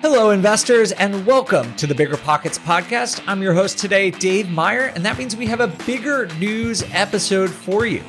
Hello, investors, and welcome to the BiggerPockets podcast. I'm your host today, Dave Meyer, and that means we have a bigger news episode for you.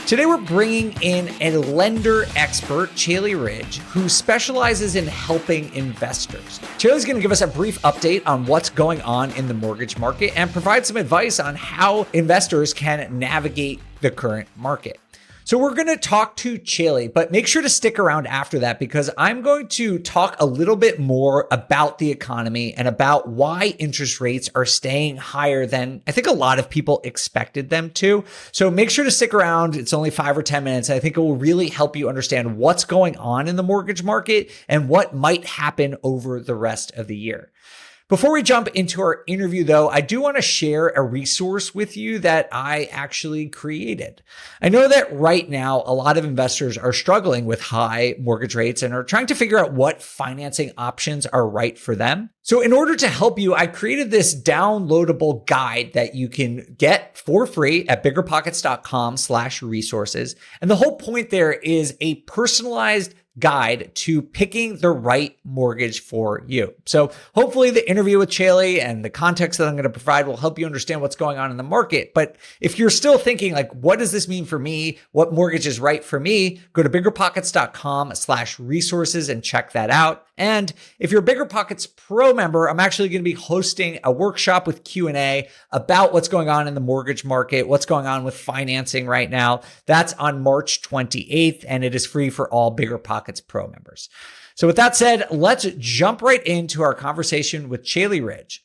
Today, we're bringing in a lender expert, Caeli Ridge, who specializes in helping investors. Caeli's going to give us a brief update on what's going on in the mortgage market and provide some advice on how investors can navigate the current market. So we're going to talk to Caeli, but make sure to stick around after that because I'm going to talk a little bit more about the economy and about why interest rates are staying higher than I think a lot of people expected them to. So make sure to stick around. It's only 5 or 10 minutes. I think it will really help you understand what's going on in the mortgage market and what might happen over the rest of the year. Before we jump into our interview, though, I do want to share a resource with you that I actually created. I know that right now, a lot of investors are struggling with high mortgage rates and are trying to figure out what financing options are right for them. So in order to help you, I created this downloadable guide that you can get for free at biggerpockets.com/resources. And the whole point there is a personalized guide to picking the right mortgage for you. So hopefully the interview with Caeli and the context that I'm going to provide will help you understand what's going on in the market. But if you're still thinking like, what does this mean for me? What mortgage is right for me? Go to biggerpockets.com/resources and check that out. And if you're a BiggerPockets Pro member, I'm actually going to be hosting a workshop with Q&A about what's going on in the mortgage market, what's going on with financing right now. That's on March 28th, and it is free for all BiggerPockets Pro members. So with that said, let's jump right into our conversation with Caeli Ridge.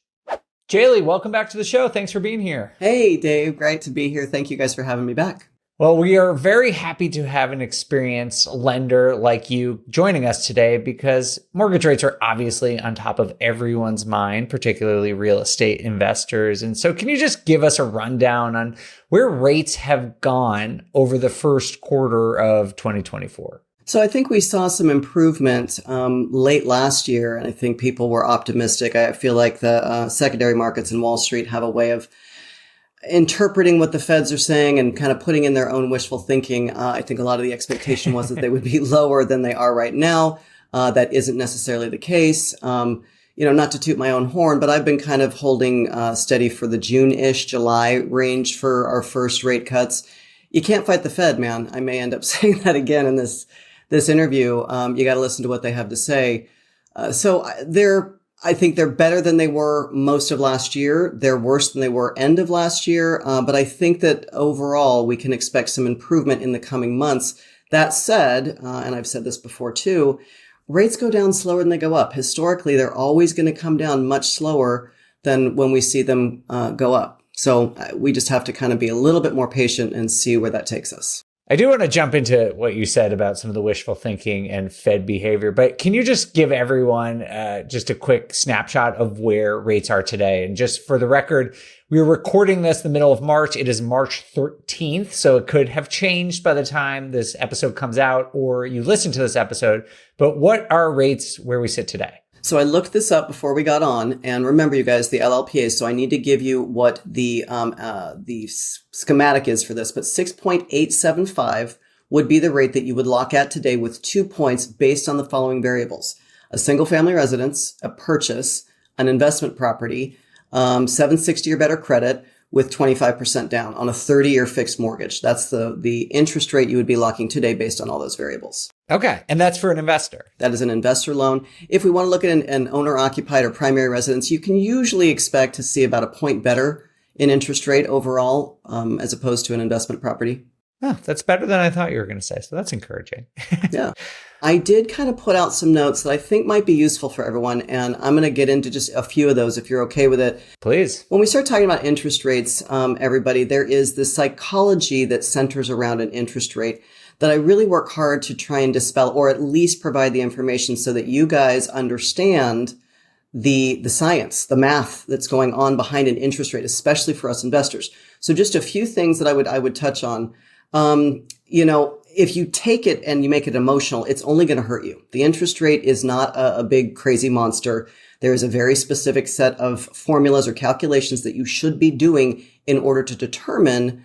Caeli, welcome back to the show. Thanks for being here. Hey, Dave. Great to be here. Thank you guys for having me back. Well, we are very happy to have an experienced lender like you joining us today because mortgage rates are obviously on top of everyone's mind, particularly real estate investors. And so can you just give us a rundown on where rates have gone over the first quarter of 2024? So I think we saw some improvement late last year, and I think people were optimistic. I feel like the secondary markets in Wall Street have a way of interpreting what the feds are saying and kind of putting in their own wishful thinking. I think a lot of the expectation was that they would be lower than they are right now. That isn't necessarily the case. Not to toot my own horn, but I've been kind of holding steady for the June-ish, July range for our first rate cuts. You can't fight the Fed, man. I may end up saying that again in this interview. You got to listen to what they have to say. I think they're better than they were most of last year. They're worse than they were end of last year. But I think that overall, we can expect some improvement in the coming months. That said, and I've said this before too, rates go down slower than they go up. Historically, they're always going to come down much slower than when we see them go up. So we just have to kind of be a little bit more patient and see where that takes us. I do want to jump into what you said about some of the wishful thinking and Fed behavior, but can you just give everyone just a quick snapshot of where rates are today? And just for the record, we were recording this in the middle of March. It is March 13th, so it could have changed by the time this episode comes out or you listen to this episode. But what are rates where we sit today? So I looked this up before we got on, and remember, you guys, the LLPA. So I need to give you what the schematic is for this. But 6.875 would be the rate that you would lock at today with 2 points based on the following variables: a single-family residence, a purchase, an investment property, 760 or better credit, with 25% down on a 30-year fixed mortgage. That's the interest rate you would be locking today based on all those variables. Okay. And that's for an investor. That is an investor loan. If we want to look at an owner-occupied or primary residence, you can usually expect to see about a point better in interest rate overall, as opposed to an investment property. Oh, that's better than I thought you were going to say. So that's encouraging. Yeah. I did kind of put out some notes that I think might be useful for everyone, and I'm going to get into just a few of those if you're okay with it. Please. When we start talking about interest rates, everybody, there is this psychology that centers around an interest rate that I really work hard to try and dispel, or at least provide the information so that you guys understand the science, the math that's going on behind an interest rate, especially for us investors. So just a few things that I would touch on. If you take it and you make it emotional, it's only going to hurt you. The interest rate is not a big crazy monster. There is a very specific set of formulas or calculations that you should be doing in order to determine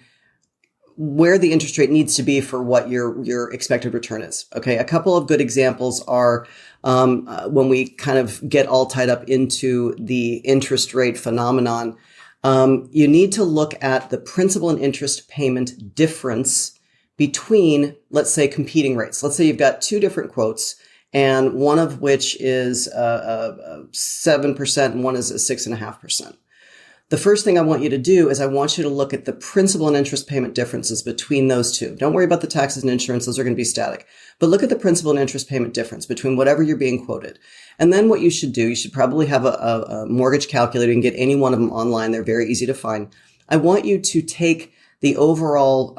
where the interest rate needs to be for what your expected return is. Okay. A couple of good examples are, when we kind of get all tied up into the interest rate phenomenon, you need to look at the principal and interest payment difference between, let's say, competing rates. Let's say you've got two different quotes, and one of which is 7% and one is a 6.5%. The first thing I want you to do is I want you to look at the principal and interest payment differences between those two. Don't worry about the taxes and insurance. Those are going to be static. But look at the principal and interest payment difference between whatever you're being quoted. And then what you should do, you should probably have a mortgage calculator. You can get any one of them online. They're very easy to find. I want you to take the overall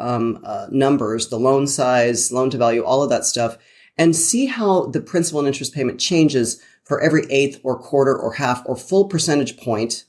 numbers, the loan size, loan to value, all of that stuff, and see how the principal and interest payment changes for every eighth or quarter or half or full percentage point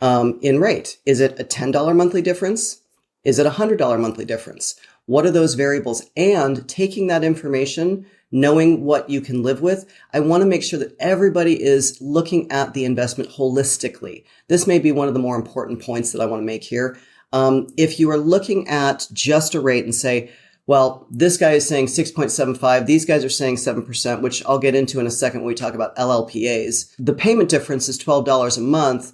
in rate. Is it a $10 monthly difference? Is it a $100 monthly difference? What are those variables? And taking that information, knowing what you can live with, I want to make sure that everybody is looking at the investment holistically. This may be one of the more important points that I want to make here. If you are looking at just a rate and say, well, this guy is saying 6.75, these guys are saying 7%, which I'll get into in a second when we talk about LLPAs. The payment difference is $12 a month.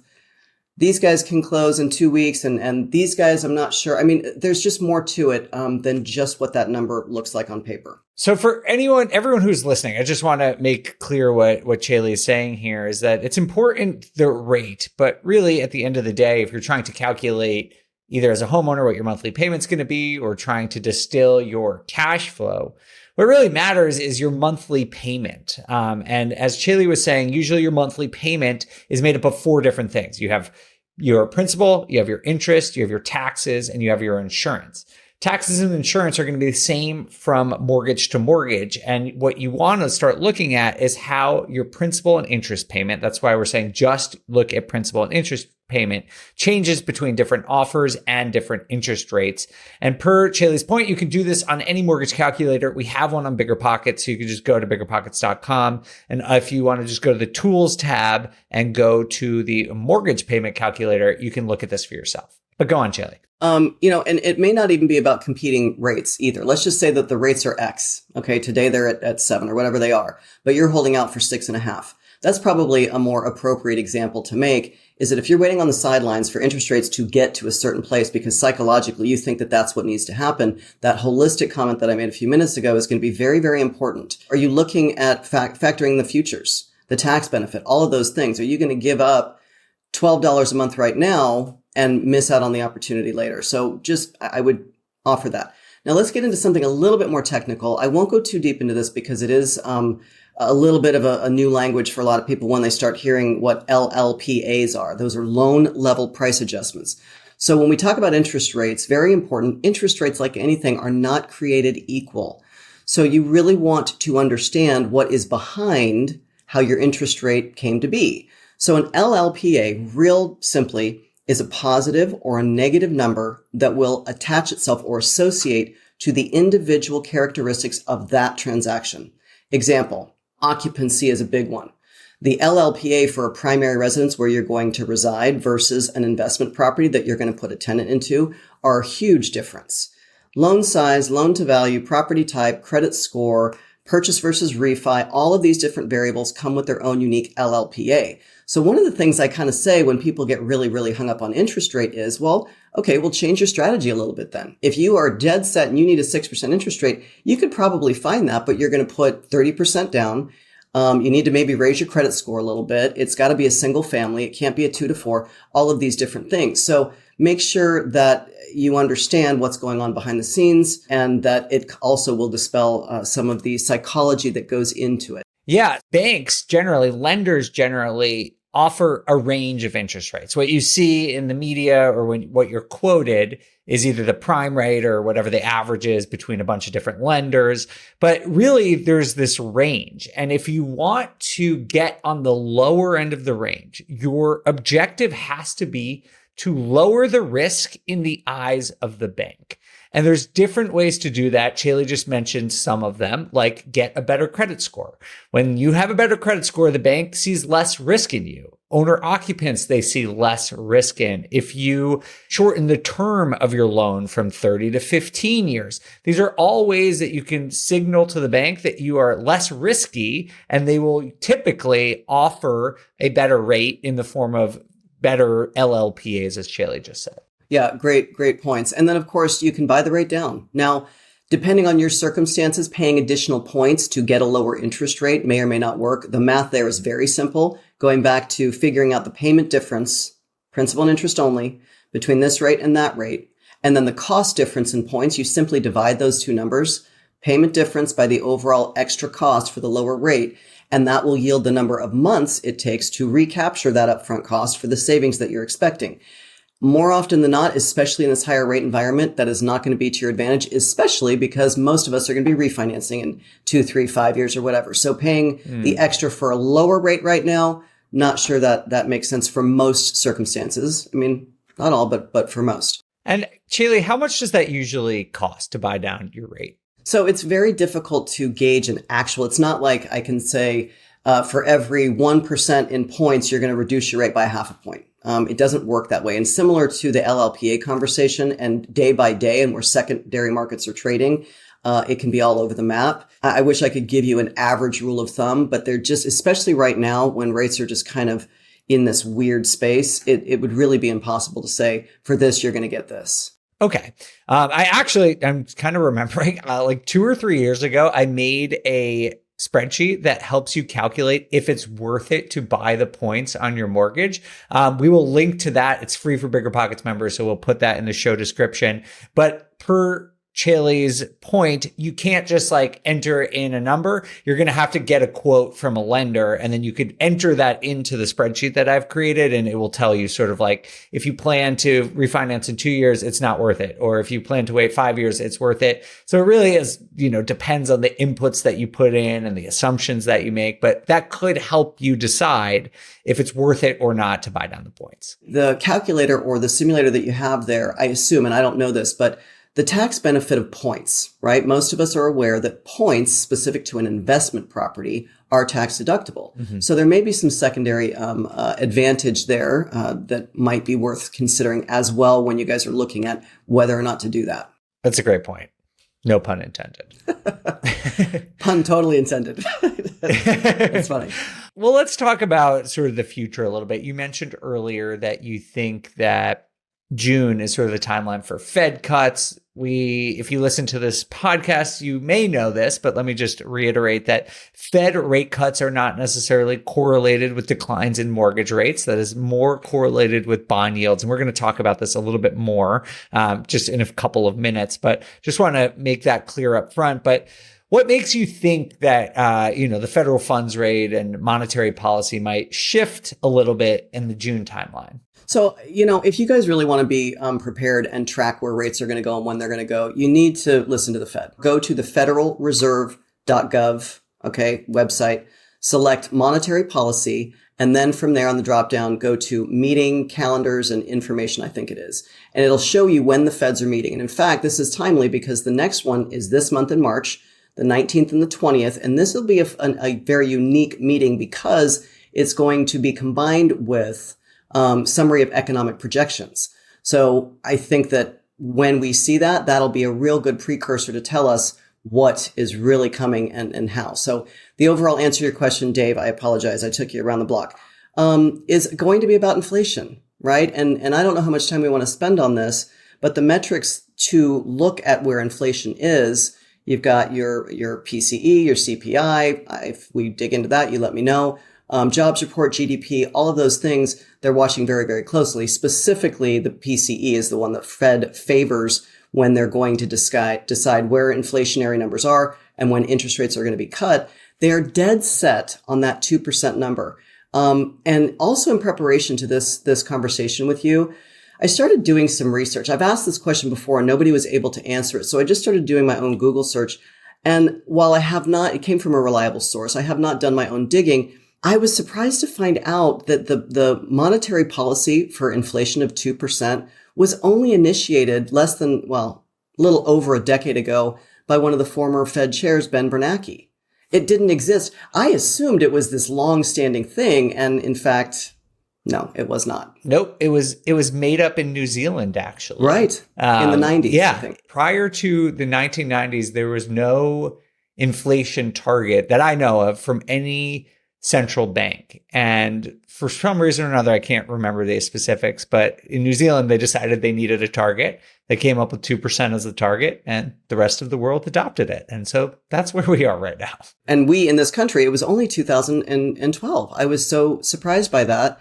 These guys can close in 2 weeks, and these guys, I'm not sure. I mean, there's just more to it than just what that number looks like on paper. So for everyone who's listening, I just want to make clear what Caeli is saying here is that it's important, the rate, but really at the end of the day, if you're trying to calculate either as a homeowner what your monthly payment's going to be or trying to distill your cash flow, what really matters is your monthly payment. And as Caeli was saying, usually your monthly payment is made up of four different things. You have your principal, you have your interest, you have your taxes, and you have your insurance. Taxes and insurance are going to be the same from mortgage to mortgage. And what you want to start looking at is how your principal and interest payment, that's why we're saying just look at principal and interest payment, changes between different offers and different interest rates. And per Caeli's point, you can do this on any mortgage calculator. We have one on BiggerPockets, so you can just go to biggerpockets.com. And if you want to just go to the tools tab and go to the mortgage payment calculator, you can look at this for yourself. But go on, Caeli. And it may not even be about competing rates either. Let's just say that the rates are X. Okay. Today they're at 7 or whatever they are, but you're holding out for 6.5. That's probably a more appropriate example to make, is that if you're waiting on the sidelines for interest rates to get to a certain place because psychologically you think that that's what needs to happen, that holistic comment that I made a few minutes ago is going to be very, very important. Are you looking at factoring the futures, the tax benefit, all of those things? Are you going to give up $12 a month right now and miss out on the opportunity later? So I would offer that. Now let's get into something a little bit more technical. I won't go too deep into this because it is a little bit of a new language for a lot of people when they start hearing what LLPAs are. Those are loan level price adjustments. So when we talk about interest rates, very important, interest rates, like anything, are not created equal. So you really want to understand what is behind how your interest rate came to be. So an LLPA, real simply, is a positive or a negative number that will attach itself or associate to the individual characteristics of that transaction. Example, occupancy is a big one. The LLPA for a primary residence where you're going to reside versus an investment property that you're going to put a tenant into are a huge difference. Loan size, loan to value, property type, credit score, purchase versus refi, all of these different variables come with their own unique LLPA. So one of the things I kind of say when people get really, really hung up on interest rate is, well, okay, we'll change your strategy a little bit then. If you are dead set and you need a 6% interest rate, you could probably find that, but you're going to put 30% down. You need to maybe raise your credit score a little bit. It's got to be a single family. It can't be a 2 to 4, all of these different things. So make sure that you understand what's going on behind the scenes and that it also will dispel some of the psychology that goes into it. Yeah, lenders generally offer a range of interest rates. What you see in the media or what you're quoted is either the prime rate or whatever the average is between a bunch of different lenders. But really, there's this range. And if you want to get on the lower end of the range, your objective has to be to lower the risk in the eyes of the bank. And there's different ways to do that. Caeli just mentioned some of them, like get a better credit score. When you have a better credit score, the bank sees less risk in you. owner occupants they see less risk in, if you shorten the term of your loan from 30 to 15 years. These are all ways that you can signal to the bank that you are less risky, and they will typically offer a better rate in the form of better LLPAs, as Caeli just said. Yeah, great points. And then, of course, you can buy the rate down. Now, depending on your circumstances, paying additional points to get a lower interest rate may or may not work. The math there is very simple. Going back to figuring out the payment difference, principal and interest only, between this rate and that rate, and then the cost difference in points, you simply divide those two numbers, payment difference by the overall extra cost for the lower rate, and that will yield the number of months it takes to recapture that upfront cost for the savings that you're expecting. More often than not, especially in this higher rate environment, that is not going to be to your advantage, especially because most of us are going to be refinancing in 2, 3, 5 years or whatever. So paying the extra for a lower rate right now, not sure that makes sense for most circumstances. I mean, not all, but for most. And Caeli, how much does that usually cost to buy down your rate? So it's very difficult to gauge an actual. It's not like I can say for every 1% in points, you're going to reduce your rate by 0.5 point. It doesn't work that way. And similar to the LLPA conversation and day by day and where secondary markets are trading, it can be all over the map. I wish I could give you an average rule of thumb, but they're just, especially right now when rates are just kind of in this weird space, it would really be impossible to say for this, you're going to get this. Okay. I'm kind of remembering like 2 or 3 years ago, I made a spreadsheet that helps you calculate if it's worth it to buy the points on your mortgage. We will link to that. It's free for BiggerPockets members, so we'll put that in the show description. But per Caeli's point, you can't just like enter in a number. You're going to have to get a quote from a lender, and then you could enter that into the spreadsheet that I've created, and it will tell you sort of like, if you plan to refinance in 2 years, it's not worth it. Or if you plan to wait 5 years, it's worth it. So it really is, depends on the inputs that you put in and the assumptions that you make, but that could help you decide if it's worth it or not to buy down the points. The calculator or the simulator that you have there, I assume, and I don't know this, but the tax benefit of points, right? Most of us are aware that points specific to an investment property are tax deductible. Mm-hmm. So there may be some secondary advantage there that might be worth considering as well when you guys are looking at whether or not to do that. That's a great point. No pun intended. Pun totally intended. That's funny. Well, let's talk about sort of the future a little bit. You mentioned earlier that you think that June is sort of the timeline for Fed cuts. If you listen to this podcast, you may know this, but let me just reiterate that Fed rate cuts are not necessarily correlated with declines in mortgage rates. That is more correlated with bond yields. And we're going to talk about this a little bit more just in a couple of minutes, but just want to make that clear up front. But what makes you think that, the federal funds rate and monetary policy might shift a little bit in the June timeline? So, if you guys really want to be prepared and track where rates are going to go and when they're going to go, you need to listen to the Fed. Go to the federalreserve.gov, website, select monetary policy, and then from there on the drop down, go to meeting calendars and information, I think it is. And it'll show you when the Feds are meeting. And in fact, this is timely because the next one is this month in March, the 19th and the 20th. And this will be a very unique meeting because it's going to be combined with summary of economic projections. So I think that when we see that, that'll be a real good precursor to tell us what is really coming and how. So the overall answer to your question, Dave, I apologize, I took you around the block, is going to be about inflation, right? And I don't know how much time we want to spend on this, but the metrics to look at where inflation is, you've got your PCE, your CPI. If we dig into that, you let me know. Jobs report, GDP, all of those things, they're watching very, very closely. Specifically, the PCE is the one that Fed favors when they're going to decide where inflationary numbers are and when interest rates are going to be cut. They are dead set on that 2% number. And also in preparation to this conversation with you, I started doing some research. I've asked this question before and nobody was able to answer it. So I just started doing my own Google search. And while it came from a reliable source, I have not done my own digging. I was surprised to find out that the monetary policy for inflation of 2% was only initiated a little over a decade ago by one of the former Fed chairs, Ben Bernanke. It didn't exist. I assumed it was this long-standing thing. And in fact, No, it was not. Nope. It was made up in New Zealand, actually. Right. In the 90s, Yeah. I think. Prior to the 1990s, there was no inflation target that I know of from any central bank. And for some reason or another, I can't remember the specifics, but in New Zealand, they decided they needed a target. They came up with 2% as the target, and the rest of the world adopted it. And so that's where we are right now. And we in this country, it was only 2012. I was so surprised by that.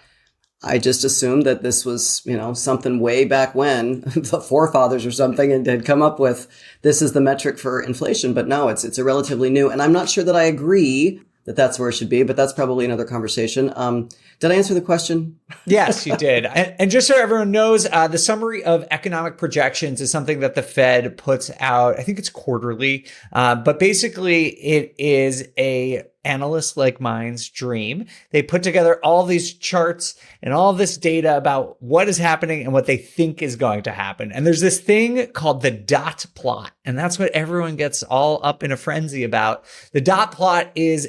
I just assumed that this was, something way back when the forefathers or something and had come up with this is the metric for inflation. But no, it's a relatively new. And I'm not sure that I agree that that's where it should be, but that's probably another conversation. Did I answer the question? Yes, you did. And just so everyone knows, the summary of economic projections is something that the Fed puts out. I think it's quarterly, but basically it is a analyst like mine's dream. They put together all these charts and all this data about what is happening and what they think is going to happen. And there's this thing called the dot plot. And that's what everyone gets all up in a frenzy about. The dot plot is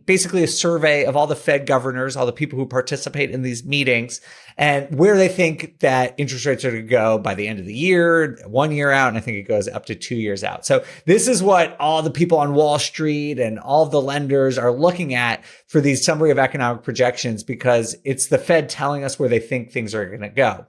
basically a survey of all the Fed governors, all the people who participate in these meetings, and where they think that interest rates are going to go by the end of the year, 1 year out, and I think it goes up to 2 years out. So this is what all the people on Wall Street and all the lenders are looking at for these summary of economic projections, because it's the Fed telling us where they think things are going to go.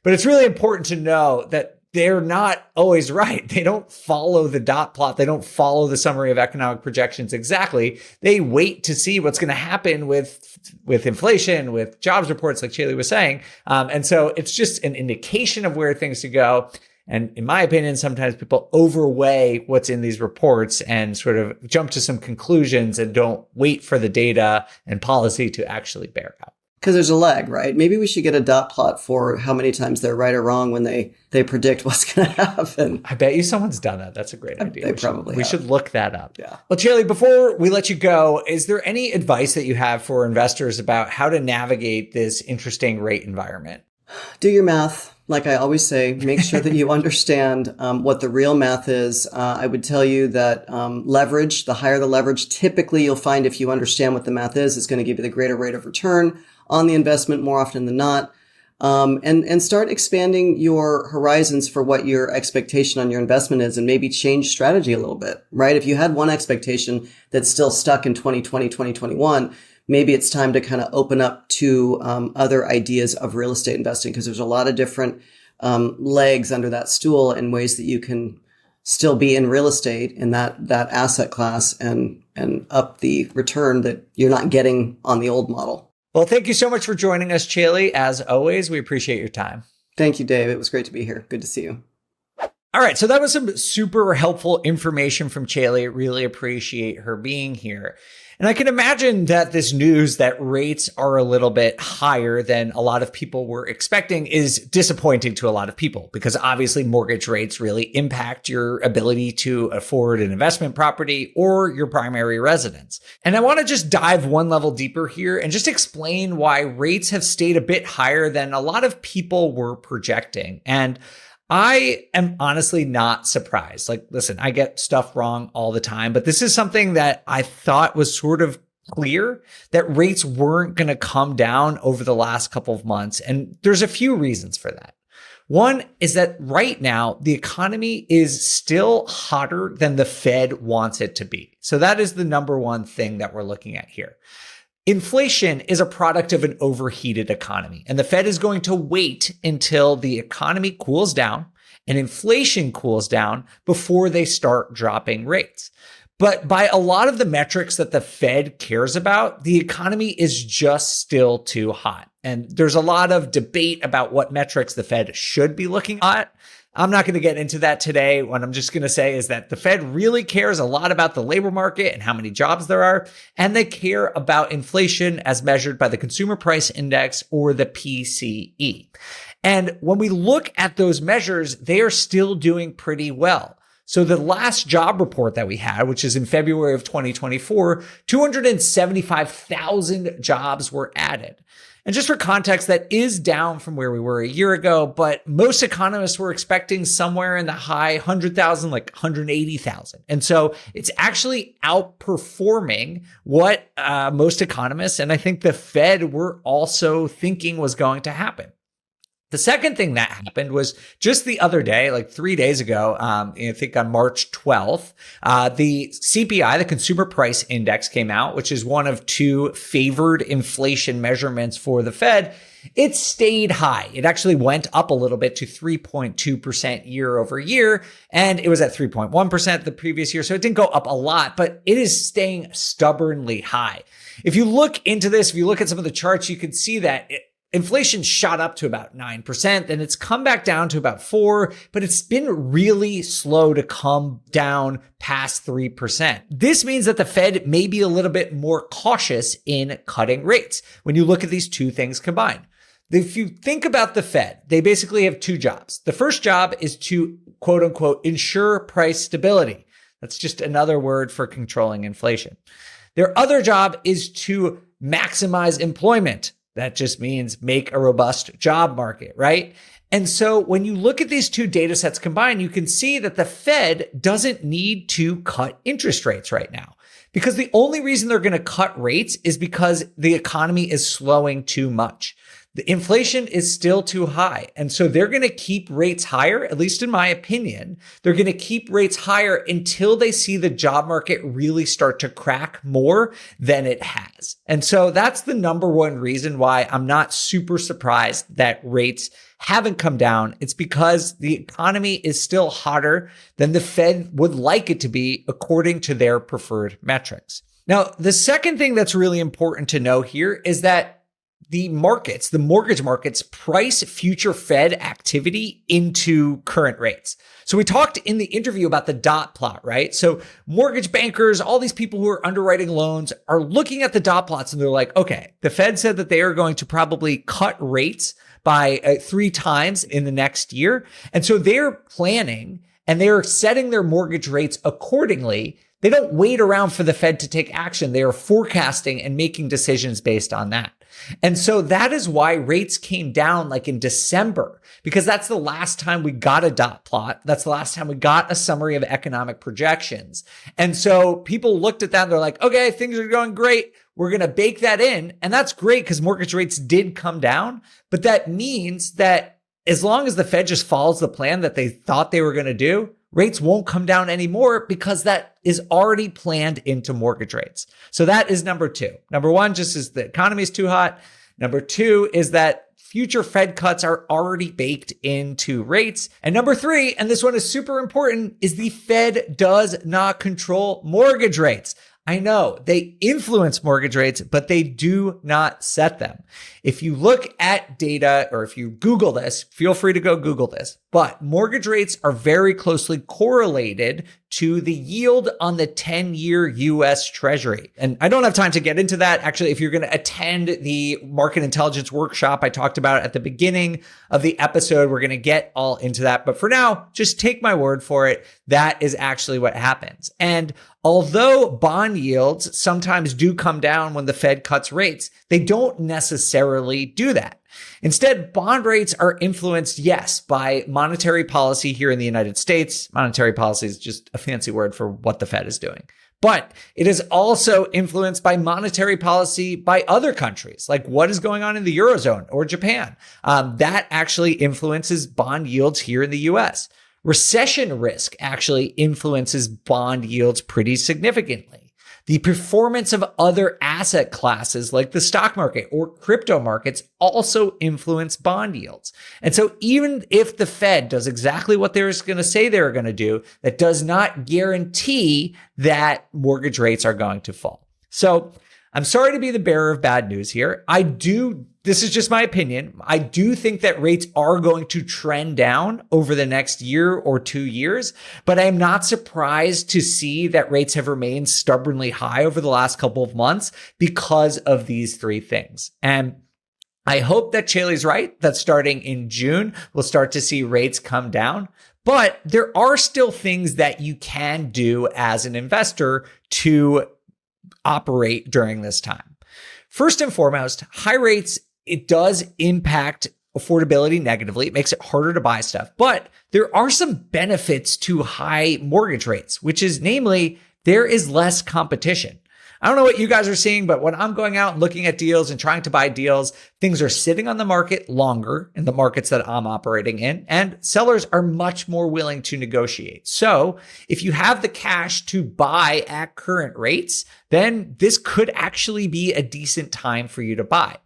But it's really important to know that they're not always right. They don't follow the dot plot. They don't follow the summary of economic projections exactly. They wait to see what's going to happen with inflation, with jobs reports, like Caeli was saying. And so it's just an indication of where things to go. And in my opinion, sometimes people overweigh what's in these reports and sort of jump to some conclusions and don't wait for the data and policy to actually bear out. Because there's a lag, right? Maybe we should get a dot plot for how many times they're right or wrong when they predict what's going to happen. I bet you someone's done that. That's a great idea. We should look that up. Yeah. Well, Caeli, before we let you go, is there any advice that you have for investors about how to navigate this interesting rate environment? Do your math. Like I always say, make sure that you understand what the real math is. I would tell you that leverage, the higher the leverage, typically you'll find if you understand what the math is, it's going to give you the greater rate of return on the investment more often than not. And start expanding your horizons for what your expectation on your investment is, and maybe change strategy a little bit, right? If you had one expectation that's still stuck in 2020, 2021, maybe it's time to kind of open up to other ideas of real estate investing, because there's a lot of different legs under that stool and ways that you can still be in real estate in that asset class and up the return that you're not getting on the old model. Well, thank you so much for joining us, Caeli. As always, we appreciate your time. Thank you, Dave. It was great to be here. Good to see you. All right. So that was some super helpful information from Caeli. Really appreciate her being here. And I can imagine that this news that rates are a little bit higher than a lot of people were expecting is disappointing to a lot of people, because obviously mortgage rates really impact your ability to afford an investment property or your primary residence. And I want to just dive one level deeper here and just explain why rates have stayed a bit higher than a lot of people were projecting. And I am honestly not surprised. Like, listen, I get stuff wrong all the time, but this is something that I thought was sort of clear, that rates weren't going to come down over the last couple of months. And there's a few reasons for that. One is that right now, the economy is still hotter than the Fed wants it to be. So that is the number one thing that we're looking at here. Inflation is a product of an overheated economy, and the Fed is going to wait until the economy cools down and inflation cools down before they start dropping rates. But by a lot of the metrics that the Fed cares about, the economy is just still too hot. And there's a lot of debate about what metrics the Fed should be looking at. I'm not going to get into that today. What I'm just going to say is that the Fed really cares a lot about the labor market and how many jobs there are, and they care about inflation as measured by the Consumer Price Index, or the PCE. And when we look at those measures, they are still doing pretty well. So the last job report that we had, which is in February of 2024, 275,000 jobs were added. And just for context, that is down from where we were a year ago, but most economists were expecting somewhere in the high 100,000, like 180,000. And so it's actually outperforming what most economists, and I think the Fed, were also thinking was going to happen. The second thing that happened was just the other day, like 3 days ago, I think on March 12th, the CPI, the Consumer Price Index, came out, which is one of two favored inflation measurements for the Fed. It stayed high. It actually went up a little bit to 3.2% year over year, and it was at 3.1% the previous year. So it didn't go up a lot, but it is staying stubbornly high. If you look into this, if you look at some of the charts, you can see that inflation shot up to about 9%, and it's come back down to about 4%, but it's been really slow to come down past 3%. This means that the Fed may be a little bit more cautious in cutting rates when you look at these two things combined. If you think about the Fed, they basically have two jobs. The first job is to, quote unquote, ensure price stability. That's just another word for controlling inflation. Their other job is to maximize employment. That just means make a robust job market, right? And so when you look at these two data sets combined, you can see that the Fed doesn't need to cut interest rates right now, because the only reason they're going to cut rates is because the economy is slowing too much. The inflation is still too high. And so they're going to keep rates higher, at least in my opinion. They're going to keep rates higher until they see the job market really start to crack more than it has. And so that's the number one reason why I'm not super surprised that rates haven't come down. It's because the economy is still hotter than the Fed would like it to be, according to their preferred metrics. Now, the second thing that's really important to know here is that the markets, the mortgage markets, price future Fed activity into current rates. So we talked in the interview about the dot plot, right? So mortgage bankers, all these people who are underwriting loans are looking at the dot plots and they're like, okay, the Fed said that they are going to probably cut rates by 3 times in the next year. And so they're planning and they're setting their mortgage rates accordingly. They don't wait around for the Fed to take action. They are forecasting and making decisions based on that. And so that is why rates came down like in December, because that's the last time we got a dot plot. That's the last time we got a summary of economic projections. And so people looked at that and they're like, okay, things are going great. We're going to bake that in. And that's great because mortgage rates did come down. But that means that as long as the Fed just follows the plan that they thought they were going to do, rates won't come down anymore because that is already planned into mortgage rates. So that is number two. Number one, just is the economy is too hot. Number two is that future Fed cuts are already baked into rates. And number three, and this one is super important, is the Fed does not control mortgage rates. I know they influence mortgage rates, but they do not set them. If you look at data, or if you Google this, feel free to go Google this, but mortgage rates are very closely correlated to the yield on the 10-year US Treasury. And I don't have time to get into that. Actually, if you're going to attend the market intelligence workshop I talked about at the beginning of the episode, we're going to get all into that. But for now, just take my word for it. That is actually what happens. And although bond yields sometimes do come down when the Fed cuts rates, they don't necessarily do that. Instead, bond rates are influenced, yes, by monetary policy here in the United States. Monetary policy is just a fancy word for what the Fed is doing. But it is also influenced by monetary policy by other countries, like what is going on in the Eurozone or Japan. That actually influences bond yields here in the US. Recession risk actually influences bond yields pretty significantly. The performance of other asset classes like the stock market or crypto markets also influence bond yields. And so even if the Fed does exactly what they're going to say they're going to do, that does not guarantee that mortgage rates are going to fall. So I'm sorry to be the bearer of bad news here. This is just my opinion. I do think that rates are going to trend down over the next year or 2 years, but I am not surprised to see that rates have remained stubbornly high over the last couple of months because of these three things. And I hope that Caeli's right, that starting in June, we'll start to see rates come down. But there are still things that you can do as an investor to operate during this time. First and foremost, high rates, it does impact affordability negatively. It makes it harder to buy stuff, but there are some benefits to high mortgage rates, which is namely, there is less competition. I don't know what you guys are seeing, but when I'm going out and looking at deals and trying to buy deals, things are sitting on the market longer in the markets that I'm operating in, and sellers are much more willing to negotiate. So if you have the cash to buy at current rates, then this could actually be a decent time for you to buy.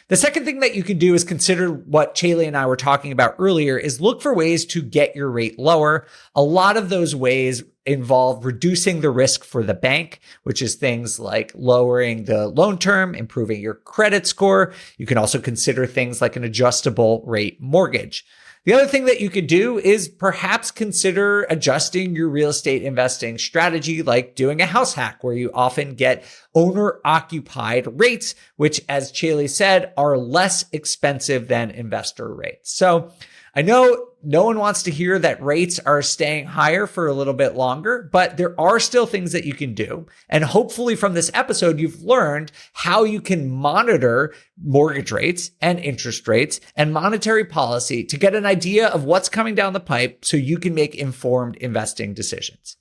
The second thing that you could do is consider what Caeli and I were talking about earlier, is look for ways to get your rate lower. A lot of those ways involve reducing the risk for the bank, which is things like lowering the loan term, improving your credit score. You can also consider things like an adjustable rate mortgage. The other thing that you could do is perhaps consider adjusting your real estate investing strategy, like doing a house hack where you often get owner-occupied rates, which, as Caeli said, are less expensive than investor rates. So I know no one wants to hear that rates are staying higher for a little bit longer, but there are still things that you can do. And hopefully from this episode, you've learned how you can monitor mortgage rates and interest rates and monetary policy to get an idea of what's coming down the pipe so you can make informed investing decisions.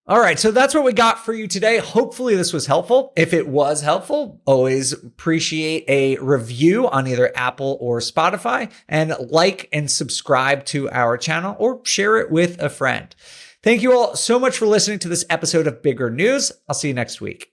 All right, so that's what we got for you today. Hopefully this was helpful. If it was helpful, always appreciate a review on either Apple or Spotify, and like and subscribe to our channel or share it with a friend. Thank you all so much for listening to this episode of Bigger News. I'll see you next week.